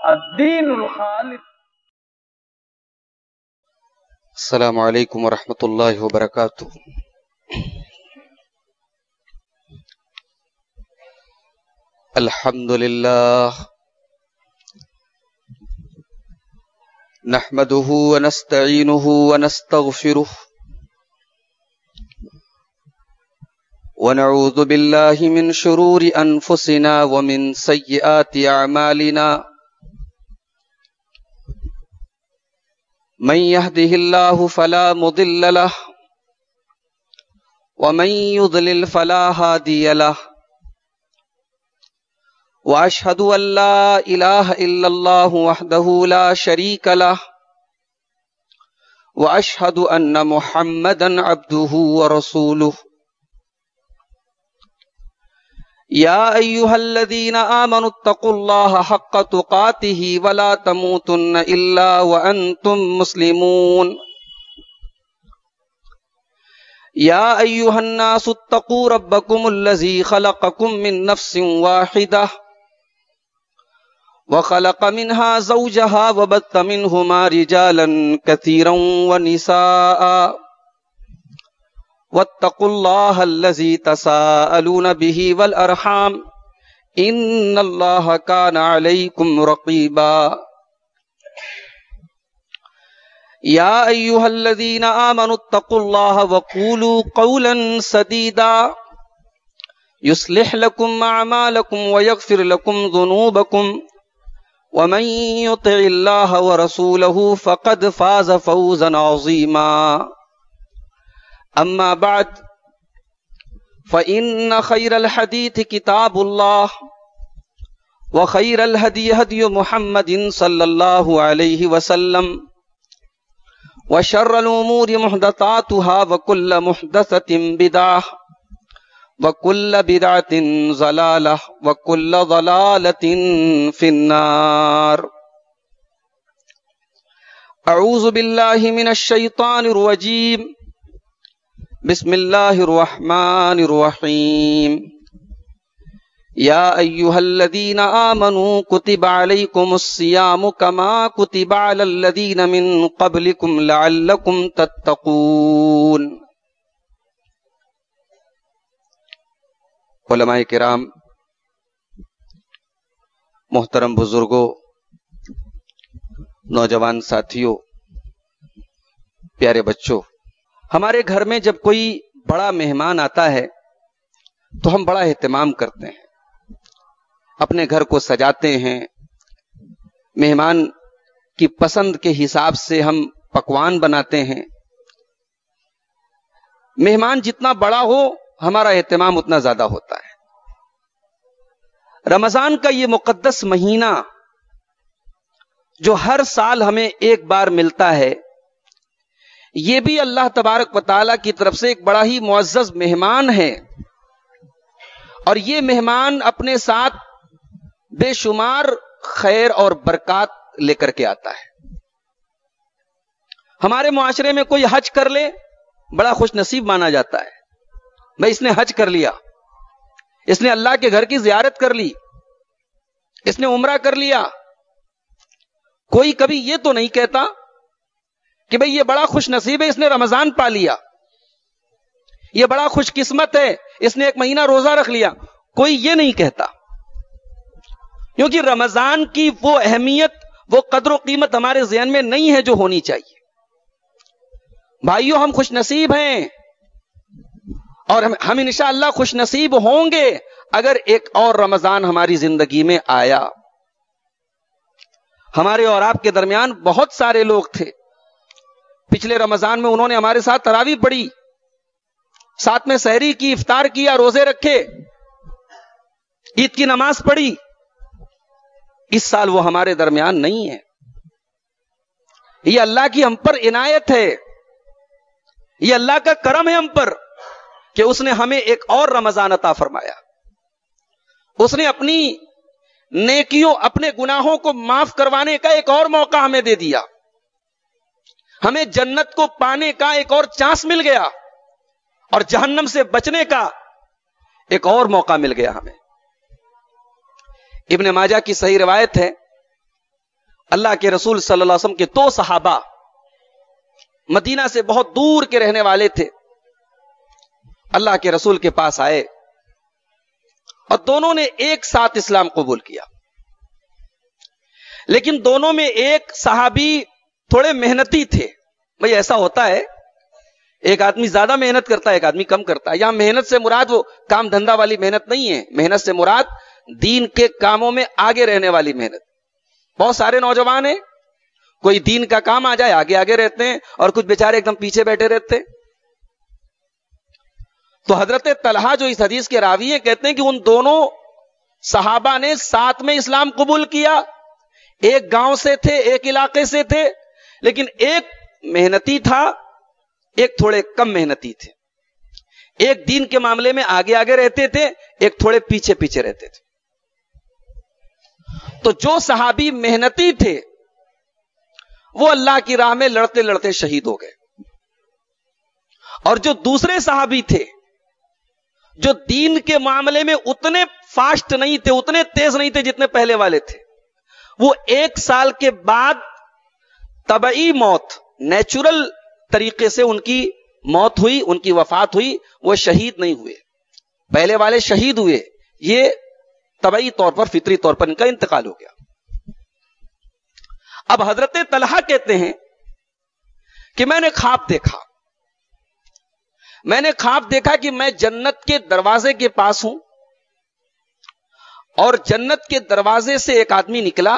الدین الخالص. السلام علیکم ورحمۃ اللہ وبرکاتہ. الحمد للہ نحمده ونستعینه ونستغفره ونعوذ باللہ من شرور انفسنا ومن سیئات اعمالنا من يهده الله فلا مضل له ومن يضلل فلا هادي له واشهد ان لا اله الا الله وحده لا شريك له واشهد ان محمدا عبده ورسوله. يا ايها الذين آمنوا اتقوا الله حق تقاته ولا تموتن الا وانتم مسلمون. يا ايها الناس اتقوا ربكم الذي خلقكم من نفس واحدة وخلق منها زوجها وبث منهما رجالا كثيرا ونساء واتقوا الله الذي تساءلون به والأرحام إن الله كان عليكم رقيبا. يا أيها الذين آمنوا اتقوا الله وقولوا قولا سديدا يصلح لكم أعمالكم ويغفر لكم ذنوبكم ومن يطع الله ورسوله فقد فاز فوزا عظيما. اما بعد فإن خير الحديث كتاب الله وخير الهدي هدي محمد صلى الله عليه وسلم وشر الأمور محدثاتها وكل محدثة بدعة وكل بدعة ضلالة وكل ضلالة في النار. أعوذ بالله من الشيطان الرجيم. بسم اللہ الرحمن الرحیم. یا ایہا الذین آمنوا کتب علیکم الصیام کما کتب علی الذین من قبلکم لعلکم تتقون. علماء کرام، محترم بزرگوں، نوجوان ساتھیوں، پیارے بچوں، ہمارے گھر میں جب کوئی بڑا مہمان آتا ہے تو ہم بڑا اہتمام کرتے ہیں، اپنے گھر کو سجاتے ہیں، مہمان کی پسند کے حساب سے ہم پکوان بناتے ہیں. مہمان جتنا بڑا ہو ہمارا اہتمام اتنا زیادہ ہوتا ہے. رمضان کا یہ مقدس مہینہ جو ہر سال ہمیں ایک بار ملتا ہے، یہ بھی اللہ تبارک و تعالیٰ کی طرف سے ایک بڑا ہی معزز مہمان ہے، اور یہ مہمان اپنے ساتھ بے شمار خیر اور برکات لے کر کے آتا ہے. ہمارے معاشرے میں کوئی حج کر لے بڑا خوش نصیب مانا جاتا ہے. بھائی اس نے حج کر لیا، اس نے اللہ کے گھر کی زیارت کر لی، اس نے عمرہ کر لیا. کوئی کبھی یہ تو نہیں کہتا کہ بھئی یہ بڑا خوش نصیب ہے، اس نے رمضان پا لیا، یہ بڑا خوش قسمت ہے، اس نے ایک مہینہ روزہ رکھ لیا. کوئی یہ نہیں کہتا، کیونکہ رمضان کی وہ اہمیت، وہ قدر و قیمت ہمارے ذہن میں نہیں ہے جو ہونی چاہیے. بھائیوں، ہم خوش نصیب ہیں، اور ہم انشاءاللہ خوش نصیب ہوں گے اگر ایک اور رمضان ہماری زندگی میں آیا. ہمارے اور آپ کے درمیان بہت سارے لوگ تھے، پچھلے رمضان میں انہوں نے ہمارے ساتھ تراویح پڑھی، ساتھ میں سحری کی، افطار کیا، روزے رکھے، عید کی نماز پڑھی. اس سال وہ ہمارے درمیان نہیں ہے. یہ اللہ کی ہم پر عنایت ہے، یہ اللہ کا کرم ہے ہم پر کہ اس نے ہمیں ایک اور رمضان عطا فرمایا. اس نے اپنی نیکیوں، اپنے گناہوں کو معاف کروانے کا ایک اور موقع ہمیں دے دیا. ہمیں جنت کو پانے کا ایک اور چانس مل گیا، اور جہنم سے بچنے کا ایک اور موقع مل گیا ہمیں. ابن ماجہ کی صحیح روایت ہے اللہ کے رسول صلی اللہ علیہ وسلم کے 2 صحابہ مدینہ سے بہت دور کے رہنے والے تھے، اللہ کے رسول کے پاس آئے اور دونوں نے ایک ساتھ اسلام قبول کیا، لیکن دونوں میں ایک صحابی تھوڑے محنتی تھے. بھئی ایسا ہوتا ہے، ایک آدمی زیادہ محنت کرتا ہے، ایک آدمی کم کرتا ہے. یہاں محنت سے مراد وہ کام دھندا والی محنت نہیں ہے، محنت سے مراد دین کے کاموں میں آگے رہنے والی محنت. بہت سارے نوجوان ہیں، کوئی دین کا کام آ جائے آگے آگے رہتے ہیں، اور کچھ بیچارے ایک دم پیچھے بیٹھے رہتے ہیں. تو حضرت طلحہ جو اس حدیث کے راوی ہیں کہتے ہیں کہ ان دونوں صحابہ نے ساتھ میں اسلام قبول کیا. ایک گاؤں سے تھے، ایک علاقے سے تھے، لیکن ایک محنتی تھا، ایک تھوڑے کم محنتی تھے. ایک دین کے معاملے میں آگے آگے رہتے تھے، ایک تھوڑے پیچھے پیچھے رہتے تھے. تو جو صحابی محنتی تھے وہ اللہ کی راہ میں لڑتے لڑتے شہید ہو گئے، اور جو دوسرے صحابی تھے جو دین کے معاملے میں اتنے فاسٹ نہیں تھے، اتنے تیز نہیں تھے جتنے پہلے والے تھے، وہ 1 سال کے بعد طبعی موت، نیچرل طریقے سے ان کی موت ہوئی، ان کی وفات ہوئی. وہ شہید نہیں ہوئے. پہلے والے شہید ہوئے، یہ طبعی طور پر، فطری طور پر ان کا انتقال ہو گیا. اب حضرت طلحہ کہتے ہیں کہ میں نے خواب دیکھا، میں نے خواب دیکھا کہ میں جنت کے دروازے کے پاس ہوں، اور جنت کے دروازے سے ایک آدمی نکلا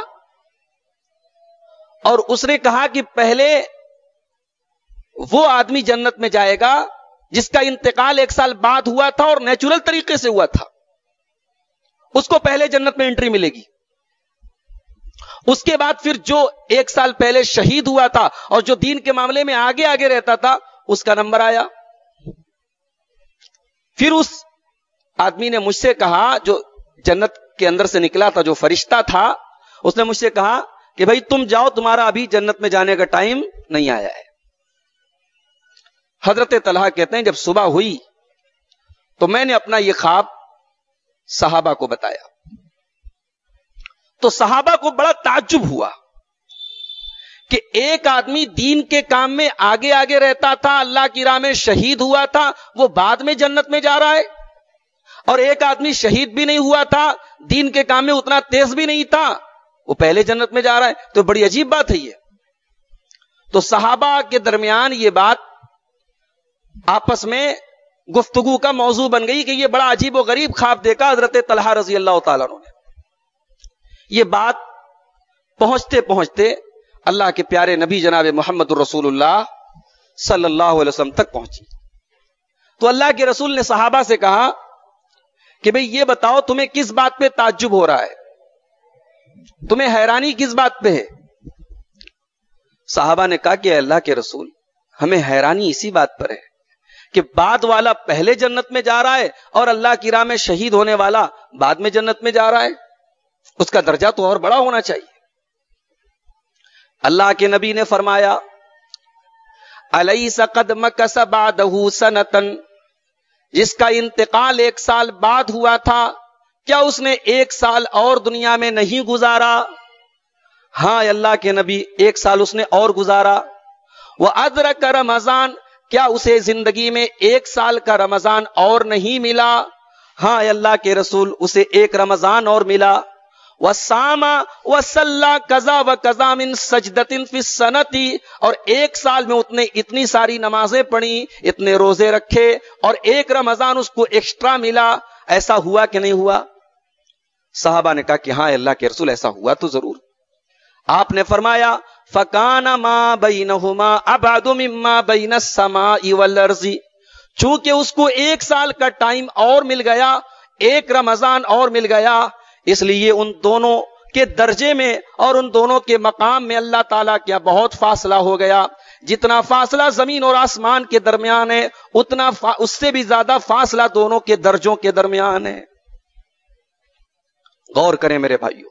اور اس نے کہا کہ پہلے وہ آدمی جنت میں جائے گا جس کا انتقال 1 سال بعد ہوا تھا اور نیچرل طریقے سے ہوا تھا، اس کو پہلے جنت میں انٹری ملے گی. اس کے بعد پھر جو 1 سال پہلے شہید ہوا تھا اور جو دین کے معاملے میں آگے آگے رہتا تھا، اس کا نمبر آیا. پھر اس آدمی نے مجھ سے کہا، جو جنت کے اندر سے نکلا تھا، جو فرشتہ تھا، اس نے مجھ سے کہا کہ بھائی تم جاؤ، تمہارا ابھی جنت میں جانے کا ٹائم نہیں آیا ہے. حضرت طلحہ کہتے ہیں جب صبح ہوئی تو میں نے اپنا یہ خواب صحابہ کو بتایا، تو صحابہ کو بڑا تعجب ہوا کہ ایک آدمی دین کے کام میں آگے آگے رہتا تھا، اللہ کی راہ میں شہید ہوا تھا، وہ بعد میں جنت میں جا رہا ہے، اور ایک آدمی شہید بھی نہیں ہوا تھا، دین کے کام میں اتنا تیز بھی نہیں تھا، وہ پہلے جنت میں جا رہا ہے. تو بڑی عجیب بات ہے یہ. تو صحابہ کے درمیان یہ بات آپس میں گفتگو کا موضوع بن گئی کہ یہ بڑا عجیب و غریب خواب دیکھا حضرت طلحہ رضی اللہ تعالیٰ عنہ نے. یہ بات پہنچتے پہنچتے اللہ کے پیارے نبی جناب محمد الرسول اللہ صلی اللہ علیہ وسلم تک پہنچی. تو اللہ کے رسول نے صحابہ سے کہا کہ بھئی یہ بتاؤ تمہیں کس بات پہ تعجب ہو رہا ہے، تمہیں حیرانی کس بات پہ ہے؟ صحابہ نے کہا کہ اللہ کے رسول، ہمیں حیرانی اسی بات پر ہے کہ بعد والا پہلے جنت میں جا رہا ہے اور اللہ کی راہ میں شہید ہونے والا بعد میں جنت میں جا رہا ہے، اس کا درجہ تو اور بڑا ہونا چاہیے. اللہ کے نبی نے فرمایا الیس قد مکث بعدہ سنۃ، جس کا انتقال 1 سال بعد ہوا تھا، کیا اس نے 1 سال اور دنیا میں نہیں گزارا؟ ہاں اللہ کے نبی، 1 سال اس نے اور گزارا. وَأَدْرَكَ رمضان، کیا اسے زندگی میں 1 سال کا رمضان اور نہیں ملا؟ ہاں اللہ کے رسول، اسے 1 رمضان اور ملا. وَصَامَ وَصَلَّى كَذَا وَكَذَا مِن سَجْدَةٍ فِي السَّنَةِ، اور 1 سال میں اتنی ساری نمازیں پڑھی، اتنے روزے رکھے، اور 1 رمضان اس کو ایکسٹرا ملا. ایسا ہوا کہ نہیں ہوا؟ صحابہ نے کہا کہ ہاں اللہ کے رسول، ایسا ہوا تو ضرور. آپ نے فرمایا فَكَانَ مَا بَيْنَهُمَا أَبْعَدُ مِمَّا بَيْنَ السَّمَاءِ وَالْأَرْضِ، چونکہ اس کو 1 سال کا ٹائم اور مل گیا، 1 رمضان اور مل گیا، اس لیے ان دونوں کے درجے میں اور ان دونوں کے مقام میں اللہ تعالیٰ کیا بہت فاصلہ ہو گیا. جتنا فاصلہ زمین اور آسمان کے درمیان ہے، اتنا اس سے بھی زیادہ فاصلہ دونوں کے درجوں کے درمیان ہے. غور کریں میرے بھائیوں،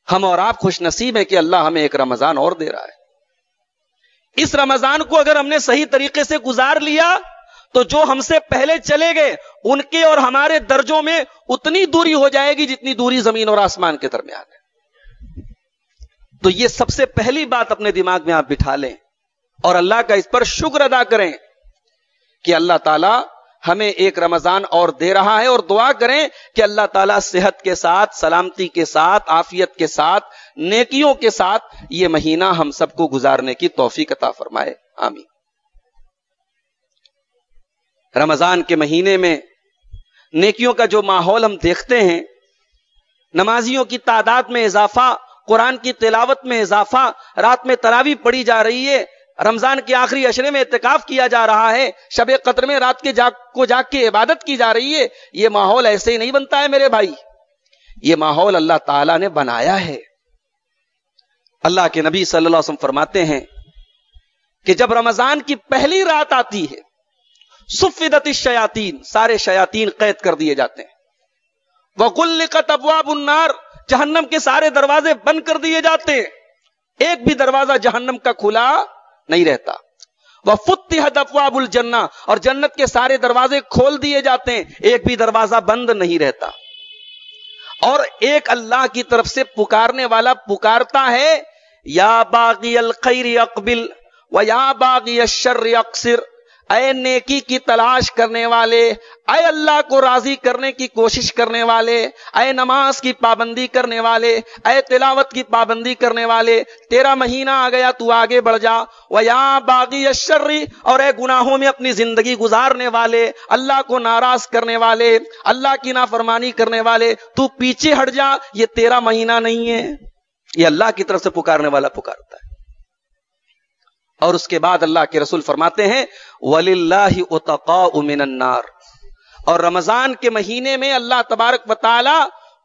ہم اور آپ خوش نصیب ہیں کہ اللہ ہمیں 1 رمضان اور دے رہا ہے. اس رمضان کو اگر ہم نے صحیح طریقے سے گزار لیا تو جو ہم سے پہلے چلے گئے ان کے اور ہمارے درجوں میں اتنی دوری ہو جائے گی جتنی دوری زمین اور آسمان کے درمیان ہے. تو یہ سب سے پہلی بات اپنے دماغ میں آپ بٹھا لیں اور اللہ کا اس پر شکر ادا کریں کہ اللہ تعالیٰ ہمیں ایک رمضان اور دے رہا ہے، اور دعا کریں کہ اللہ تعالیٰ صحت کے ساتھ، سلامتی کے ساتھ، عافیت کے ساتھ، نیکیوں کے ساتھ یہ مہینہ ہم سب کو گزارنے کی توفیق عطا فرمائے، آمین۔ رمضان کے مہینے میں نیکیوں کا جو ماحول ہم دیکھتے ہیں، نمازیوں کی تعداد میں اضافہ، قرآن کی تلاوت میں اضافہ، رات میں تراویح پڑھی جا رہی ہے، رمضان کے آخری عشرے میں اعتکاف کیا جا رہا ہے، شب قدر میں رات کے جاگ کے عبادت کی جا رہی ہے۔ یہ ماحول ایسے ہی نہیں بنتا ہے میرے بھائی، یہ ماحول اللہ تعالیٰ نے بنایا ہے۔ اللہ کے نبی صلی اللہ علیہ وسلم فرماتے ہیں کہ جب رمضان کی پہلی رات آتی ہے، صفدت الشیاطین، سارے شیاطین قید کر دیے جاتے ہیں، وغلقت ابواب النار، جہنم کے سارے دروازے بند کر دیے جاتے ہیں، ایک بھی دروازہ جہنم کا کھلا نہیں رہتا، وفتحت ابواب الجنہ، اور جنت کے سارے دروازے کھول دیے جاتے ہیں، ایک بھی دروازہ بند نہیں رہتا، اور ایک اللہ کی طرف سے پکارنے والا پکارتا ہے، یا باغی الخیر اقبل و یا باغی الشر اقصر، اے نیکی کی تلاش کرنے والے، اے اللہ کو راضی کرنے کی کوشش کرنے والے، اے نماز کی پابندی کرنے والے، اے تلاوت کی پابندی کرنے والے، تیرا مہینہ آ گیا، تو آگے بڑھ جا، وَيَا بَاغِيَ الشَّرِّ، اور اے گناہوں میں اپنی زندگی گزارنے والے، اللہ کو ناراض کرنے والے، اللہ کی نافرمانی کرنے والے، تو پیچھے ہٹ جا، یہ تیرا مہینہ نہیں ہے۔ یہ اللہ کی طرف سے پکارنے والا پکارتا ہے۔ اور اس کے بعد اللہ کے رسول فرماتے ہیں وَلِلَّهِ عُتَقَاءُ مِنَ النَّارِ، اور رمضان کے مہینے میں اللہ تبارک و تعالی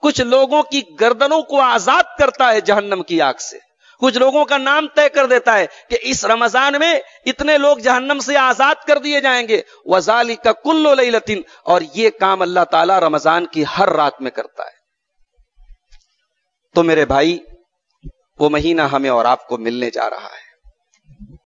کچھ لوگوں کی گردنوں کو آزاد کرتا ہے جہنم کی آگ سے، کچھ لوگوں کا نام طے کر دیتا ہے کہ اس رمضان میں اتنے لوگ جہنم سے آزاد کر دیے جائیں گے، وَذَلِكَ كُلُّ لَيْلَةٍ، اور یہ کام اللہ تعالی رمضان کی ہر رات میں کرتا ہے۔ تو میرے بھائی، وہ مہینہ ہمیں اور آپ کو ملنے جا رہا ہے،